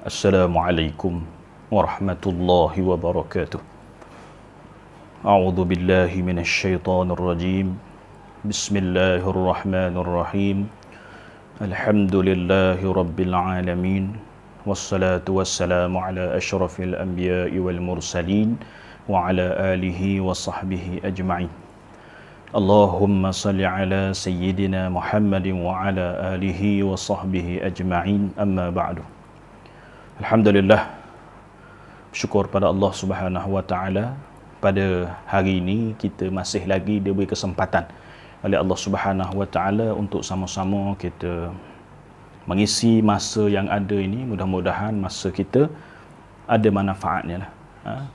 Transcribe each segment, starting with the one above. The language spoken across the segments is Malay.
Assalamualaikum warahmatullahi wabarakatuh. A'udzu billahi minasyaitonir rajim. Bismillahirrahmanirrahim. Alhamdulillahi rabbil alamin. Wassalatu wassalamu ala asyrafil anbiya'i wal mursalin wa ala alihi wa sahbihi ajma'in. Allahumma salli ala sayyidina Muhammadin wa ala alihi wa sahbihi ajma'in. Amma ba'du. Alhamdulillah, syukur pada Allah Subhanahu wa taala, pada hari ini kita masih lagi diberi kesempatan oleh Allah Subhanahu wa taala untuk sama-sama kita mengisi masa yang ada ini. Mudah-mudahan masa kita ada manfaatnya lah.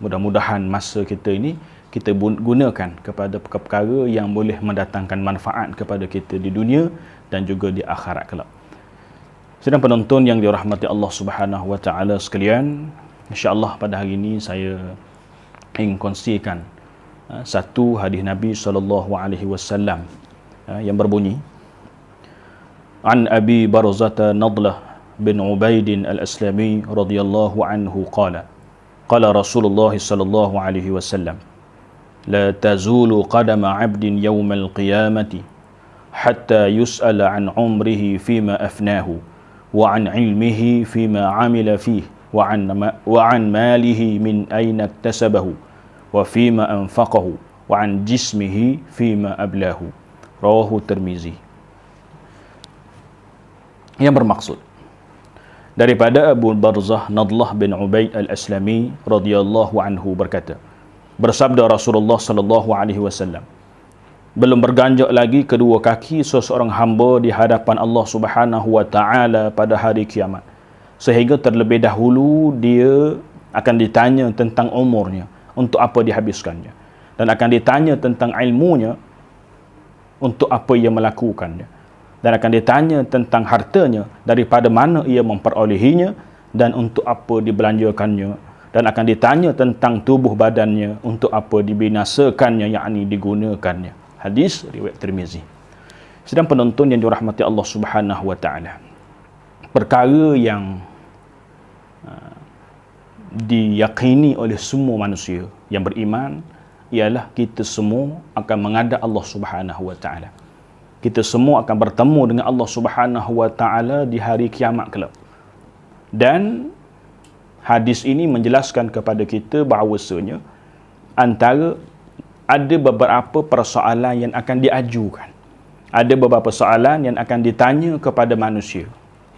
Mudah-mudahan masa kita ini kita gunakan kepada perkara-perkara yang boleh mendatangkan manfaat kepada kita di dunia dan juga di akhirat kelak. Sedang penonton yang dirahmati Allah Subhanahu wa taala sekalian, insya-Allah pada hari ini saya ingin kongsikan satu hadis Nabi sallallahu alaihi wasallam yang berbunyi, An Abi Barzah Nadlah bin Ubaid al-Aslami radhiyallahu anhu qala qala Rasulullah sallallahu alaihi wasallam la tazulu qadama 'abdin yawmal qiyamati hatta yus'ala 'an 'umrihi fima afnahu wa 'an 'ilmihi fima 'amila fihi wa 'an malihi min aina iktasabahu wa fima anfaqahu wa 'an jismihi fima ablahu. Rawahu Tirmizi. Yang bermaksud daripada Abu Barzah Nadlah bin Ubaid al-Aslami radhiyallahu anhu berkata, bersabda Rasulullah sallallahu alaihi wasallam, belum berganjak lagi kedua kaki seseorang hamba di hadapan Allah Subhanahu wa taala pada hari kiamat, sehingga terlebih dahulu dia akan ditanya tentang umurnya, untuk apa dihabiskannya, dan akan ditanya tentang ilmunya, untuk apa ia melakukannya, dan akan ditanya tentang hartanya, daripada mana ia memperolehinya dan untuk apa dibelanjakannya, dan akan ditanya tentang tubuh badannya, untuk apa dibinasakannya, yakni digunakannya. Hadis riwayat Tirmizi. Sedang penonton yang dirahmati Allah Subhanahu wa taala, perkara yang diyakini oleh semua manusia yang beriman ialah kita semua akan menghadap Allah Subhanahu wa taala. Kita semua akan bertemu dengan Allah Subhanahu wa taala di hari kiamat kelak. Dan hadis ini menjelaskan kepada kita bahawasanya antara ada beberapa persoalan yang akan diajukan. Ada beberapa soalan yang akan ditanya kepada manusia,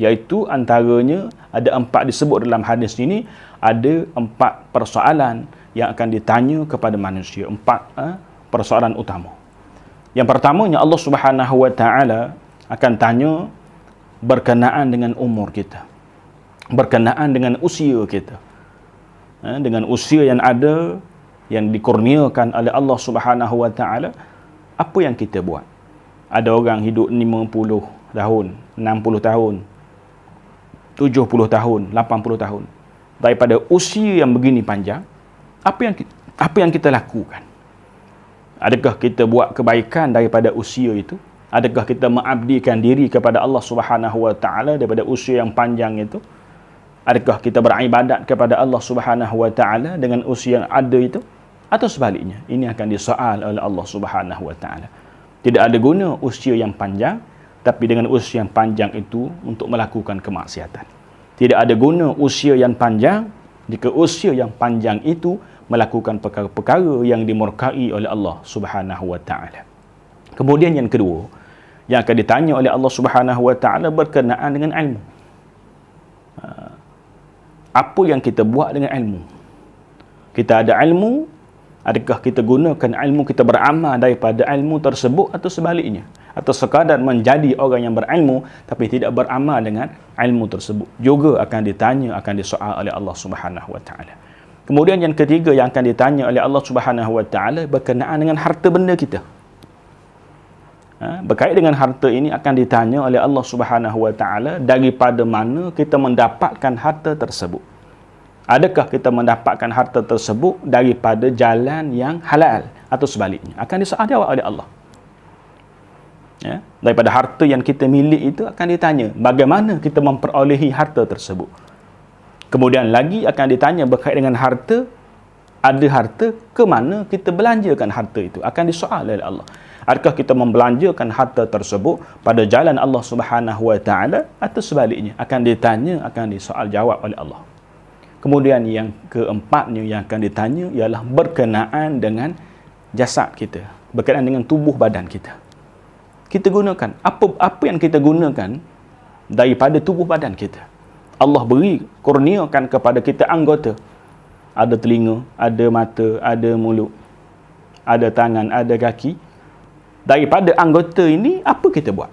iaitu antaranya ada 4 disebut dalam hadis ini. Ada 4 persoalan yang akan ditanya kepada manusia, 4 persoalan utama. Yang pertamanya, Allah Subhanahu wa taala akan tanya berkenaan dengan umur kita, berkenaan dengan usia kita, dengan usia yang ada, yang dikurniakan oleh Allah Subhanahu wa taala, apa yang kita buat. Ada orang hidup 50 tahun, 60 tahun, 70 tahun, 80 tahun. Daripada usia yang begini panjang, apa yang kita lakukan? Adakah kita buat kebaikan daripada usia itu? Adakah kita mengabdikan diri kepada Allah Subhanahu wa taala daripada usia yang panjang itu? Adakah kita beribadat kepada Allah Subhanahu wa taala dengan usia yang ada itu? Atau sebaliknya, ini akan disoal oleh Allah Subhanahu wa taala. Tidak ada guna usia yang panjang, tapi dengan usia yang panjang itu untuk melakukan kemaksiatan. Tidak ada guna usia yang panjang jika usia yang panjang itu melakukan perkara-perkara yang dimurkai oleh Allah Subhanahu wa taala. Kemudian yang kedua yang akan ditanya oleh Allah Subhanahu wa taala berkenaan dengan ilmu. Apa yang kita buat dengan ilmu? Kita ada ilmu, adakah kita gunakan ilmu kita beramal daripada ilmu tersebut, atau sebaliknya, atau sekadar menjadi orang yang berilmu tapi tidak beramal dengan ilmu tersebut, juga akan ditanya, akan disoal oleh Allah Subhanahu wa taala. Kemudian yang ketiga yang akan ditanya oleh Allah Subhanahu wa taala berkenaan dengan harta benda kita. Berkait dengan harta ini akan ditanya oleh Allah Subhanahu wa taala daripada mana kita mendapatkan harta tersebut. Adakah kita mendapatkan harta tersebut daripada jalan yang halal, atau sebaliknya? Akan disoal jawab oleh Allah. Daripada harta yang kita milik itu akan ditanya bagaimana kita memperolehi harta tersebut. Kemudian lagi akan ditanya berkait dengan harta. Ada harta, ke mana kita belanjakan harta itu? Akan disoal oleh Allah. Adakah kita membelanjakan harta tersebut pada jalan Allah Subhanahu Wa Taala atau sebaliknya? Akan ditanya, akan disoal jawab oleh Allah. Kemudian yang keempatnya yang akan ditanya ialah berkenaan dengan jasad kita, berkenaan dengan tubuh badan kita. Kita gunakan apa yang kita gunakan daripada tubuh badan kita. Allah beri, kurniakan kepada kita anggota. Ada telinga, ada mata, ada mulut, ada tangan, ada kaki. Daripada anggota ini, apa kita buat?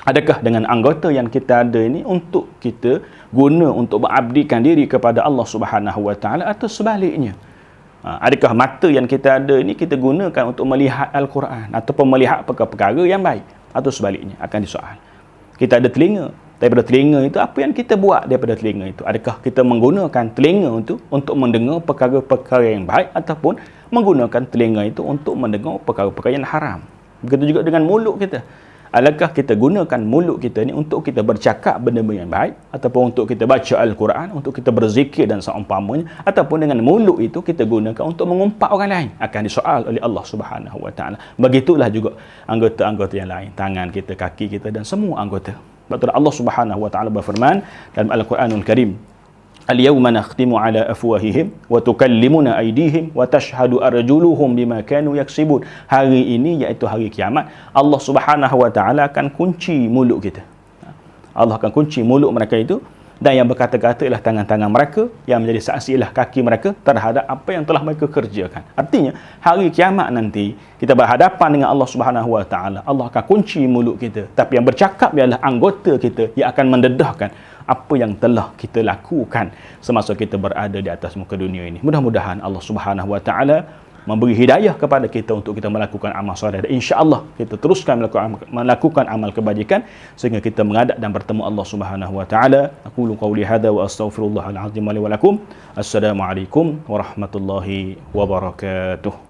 Adakah dengan anggota yang kita ada ini untuk kita guna untuk mengabdikan diri kepada Allah Subhanahu Wa Taala atau sebaliknya? Adakah mata yang kita ada ini kita gunakan untuk melihat Al-Quran ataupun melihat perkara-perkara yang baik atau sebaliknya? Akan disoal. Kita ada telinga. Daripada telinga itu, apa yang kita buat daripada telinga itu? Adakah kita menggunakan telinga untuk mendengar perkara-perkara yang baik ataupun menggunakan telinga itu untuk mendengar perkara-perkara yang haram? Begitu juga dengan mulut kita. Adakah kita gunakan mulut kita ni untuk kita bercakap benda-benda yang baik ataupun untuk kita baca Al-Quran, untuk kita berzikir dan seumpamanya, ataupun dengan mulut itu kita gunakan untuk mengumpat orang lain? Akan disoal oleh Allah Subhanahu Wa Taala. Begitulah juga anggota-anggota yang lain, tangan kita, kaki kita dan semua anggota. Sebab Allah Subhanahu Wa Taala berfirman dalam Al-Quranul Karim, Al-yawma nakhtimu ala afwahihim wa tukallimuna aydihim wa tashhadu arjuluhum bima kanu yaksibun. Hari ini iaitu hari kiamat, Allah Subhanahu Wa Taala akan kunci mulut kita. Allah akan kunci mulut mereka itu, dan yang berkata-kata ialah tangan-tangan mereka, yang menjadi saksi ialah kaki mereka terhadap apa yang telah mereka kerjakan. Artinya hari kiamat nanti kita berhadapan dengan Allah Subhanahu Wa Taala, Allah akan kunci mulut kita, tapi yang bercakap ialah anggota kita yang akan mendedahkan apa yang telah kita lakukan semasa kita berada di atas muka dunia ini. Mudah-mudahan Allah Subhanahu Wa Taala memberi hidayah kepada kita untuk kita melakukan amal soleh, dan insya-Allah kita teruskan melakukan amal kebajikan sehingga kita menghadap dan bertemu Allah Subhanahu Wa Taala. Aqulu qawli hadza wa astaghfirullahal azim li wa lakum. Assalamualaikum warahmatullahi wabarakatuh.